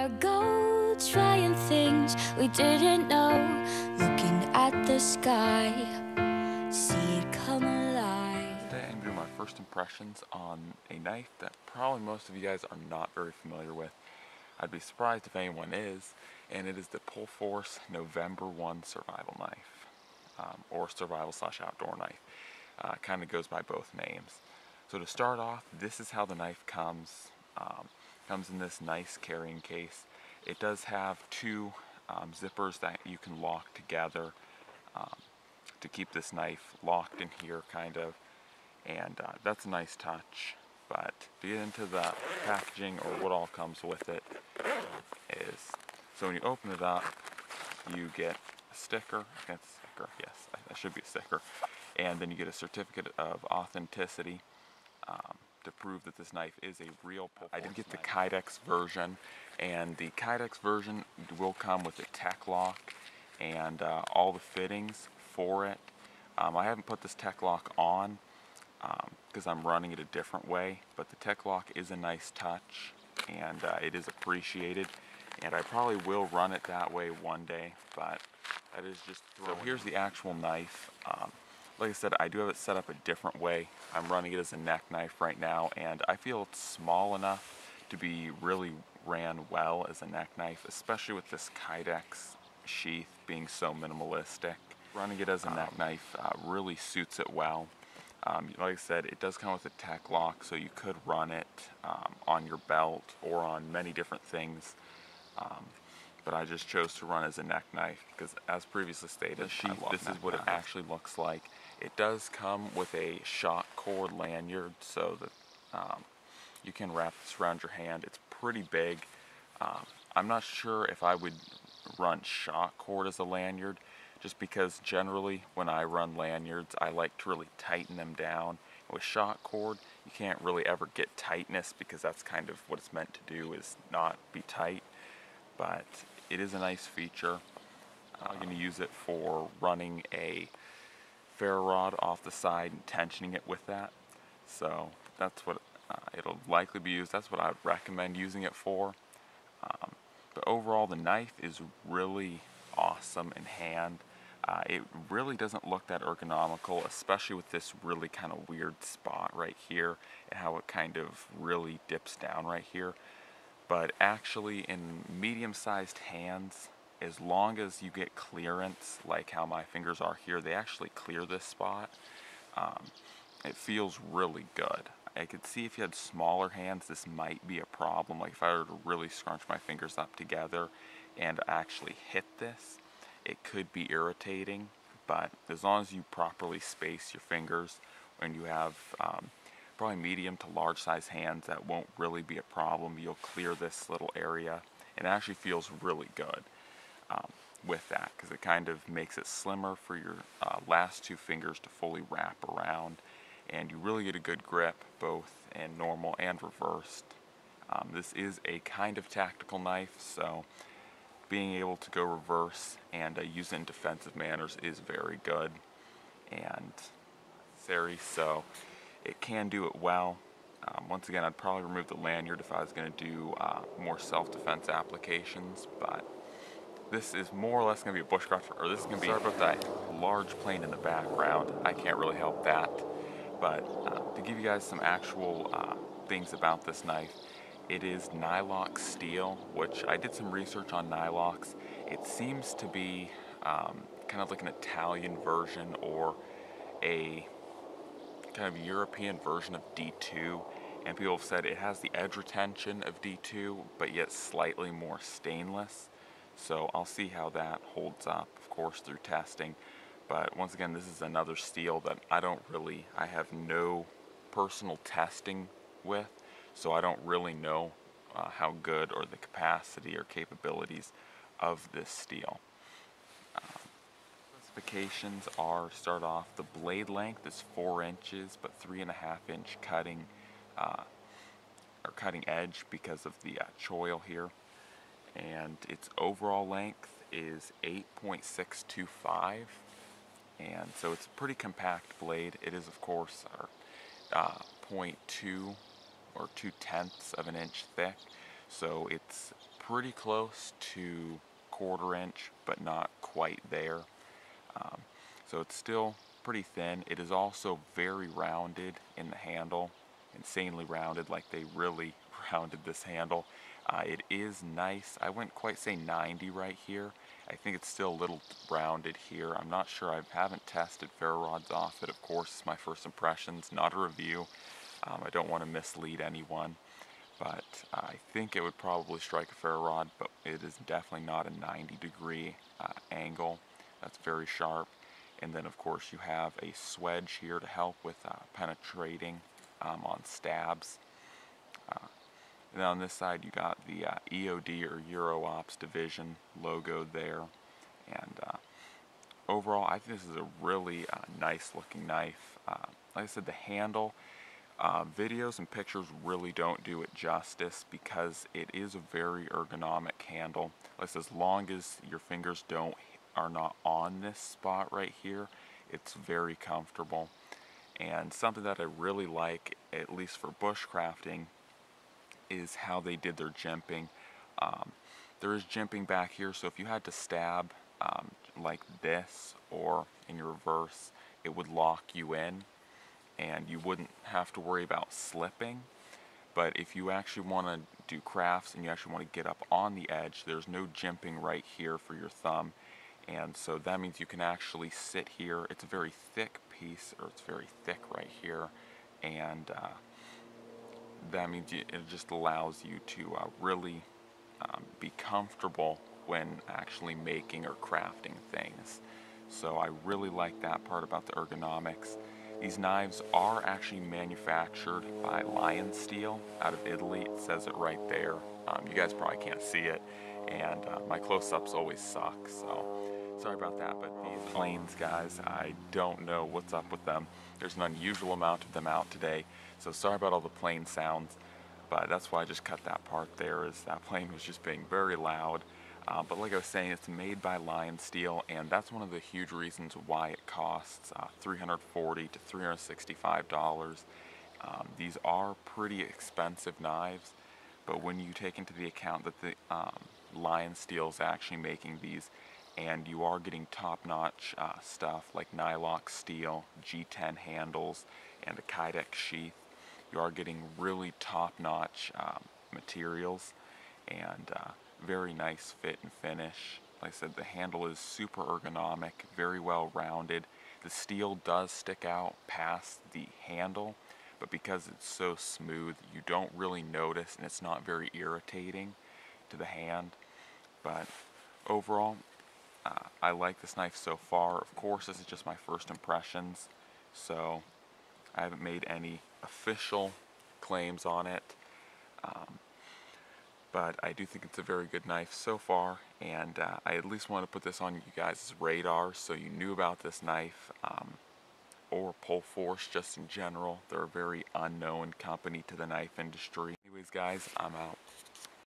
our goal, trying things we didn't know, looking at the sky, see it come alive. Today I'm doing my first impressions on a knife that probably most of you guys are not very familiar with. I'd be surprised if anyone is, and it is the Pohl Force November One survival knife, or survival/outdoor knife. Kind of goes by both names. So to start off, this is how the knife comes. Comes in this nice carrying case. It does have two zippers that you can lock together to keep this knife locked in here, kind of, and that's a nice touch. But to get into the packaging, or what all comes with it, is, so when you open it up, you get a sticker. I think it's a sticker, yes, that should be a sticker. And then you get a certificate of authenticity to prove that this knife is a real Pohl Force. I did get the Kydex version, and the Kydex version will come with a tech lock and all the fittings for it. I haven't put this tech lock on because I'm running it a different way, but the tech lock is a nice touch, and it is appreciated, and I probably will run it that way one day, but that is just so here's the actual knife. Like I said, I do have it set up a different way. I'm running it as a neck knife right now, and I feel it's small enough to be really ran well as a neck knife, especially with this Kydex sheath being so minimalistic. Running it as a neck knife really suits it well. Like I said, it does come with a tech lock, so you could run it on your belt or on many different things. But I just chose to run as a neck knife because, as previously stated, this is what it actually looks like. It does come with a shock cord lanyard, so that you can wrap this around your hand. It's pretty big. I'm not sure if I would run shock cord as a lanyard, just because generally when I run lanyards, I like to really tighten them down. With shock cord, you can't really ever get tightness because that's kind of what it's meant to do, is not be tight. But it is a nice feature. I'm going to use it for running a ferro rod off the side and tensioning it with that. So that's what it'll likely be used. That's what I would recommend using it for. But overall, the knife is really awesome in hand. It really doesn't look that ergonomical, especially with this really kind of weird spot right here and how it kind of really dips down right here. But actually, in medium-sized hands, as long as you get clearance, like how my fingers are here, they actually clear this spot. It feels really good. I could see if you had smaller hands, this might be a problem. Like if I were to really scrunch my fingers up together and actually hit this, it could be irritating. But as long as you properly space your fingers, and you have probably medium to large size hands, that won't really be a problem. You'll clear this little area, and it actually feels really good with that, because it kind of makes it slimmer for your last two fingers to fully wrap around, and you really get a good grip both in normal and reversed. This is a kind of tactical knife, so being able to go reverse and use it in defensive manners is very good and necessary, so it can do it well. Once again, I'd probably remove the lanyard if I was going to do more self-defense applications, but this is more or less going to be a bushcraft, or this is going to be, sorry about that large plane in the background, I can't really help that. But to give you guys some actual things about this knife, it is Nylock steel, which I did some research on Nylocks. It seems to be kind of like an Italian version, or a kind of European version of D2, and people have said it has the edge retention of D2, but yet slightly more stainless. So I'll see how that holds up, of course, through testing. But once again, this is another steel that I have no personal testing with, so I don't really know how good or the capacity or capabilities of this steel. Specifications are, start off, the blade length is 4 inches, but 3.5 inch cutting or cutting edge because of the choil here, and its overall length is 8.625, and so it's a pretty compact blade. It is, of course, 0.2 or 0.2 of an inch thick, so it's pretty close to 1/4 inch, but not quite there. So it's still pretty thin. It is also very rounded in the handle, insanely rounded, like they really rounded this handle. It is nice. I wouldn't quite say 90 right here. I think it's still a little rounded here. I'm not sure. I haven't tested ferro rods off it. Of course, it's my first impressions, not a review. I don't want to mislead anyone, but I think it would probably strike a ferro rod, but it is definitely not a 90-degree angle. That's very sharp. And then of course you have a swedge here to help with penetrating on stabs. And on this side you got the EOD or Euro Ops Division logo there. And overall I think this is a really nice looking knife. Like I said, the handle, videos and pictures really don't do it justice because it is a very ergonomic handle. Like I said, as long as your fingers are not on this spot right here, it's very comfortable. And something that I really like, at least for bushcrafting, is how they did their jimping. There is jimping back here, so if you had to stab like this or in reverse, it would lock you in and you wouldn't have to worry about slipping. But if you actually want to do crafts and you actually want to get up on the edge, there's no jimping right here for your thumb. And so that means you can actually sit here. It's a very thick piece, or it's very thick right here, and that means it just allows you to really be comfortable when actually making or crafting things. So I really like that part about the ergonomics. These knives are actually manufactured by Lion Steel out of Italy. It says it right there. You guys probably can't see it, and my close-ups always suck, so sorry about that. But these planes, guys, I don't know what's up with them. There's an unusual amount of them out today, so sorry about all the plane sounds, but that's why I just cut that part there, is that plane was just being very loud. But like I was saying, it's made by Lion Steel, and that's one of the huge reasons why it costs $340 to $365. These are pretty expensive knives, but when you take into the account that the Lion Steel is actually making these, and you are getting top-notch stuff like Nylock steel, G10 handles, and a Kydex sheath, you are getting really top-notch materials and very nice fit and finish. Like I said, the handle is super ergonomic, very well rounded. The steel does stick out past the handle, but because it's so smooth, you don't really notice, and it's not very irritating to the hand. But overall, I like this knife so far. Of course, this is just my first impressions, so I haven't made any official claims on it. But I do think it's a very good knife so far, and I at least want to put this on you guys' radar so you knew about this knife, or Pohl Force just in general. They're a very unknown company to the knife industry. Anyways, guys, I'm out.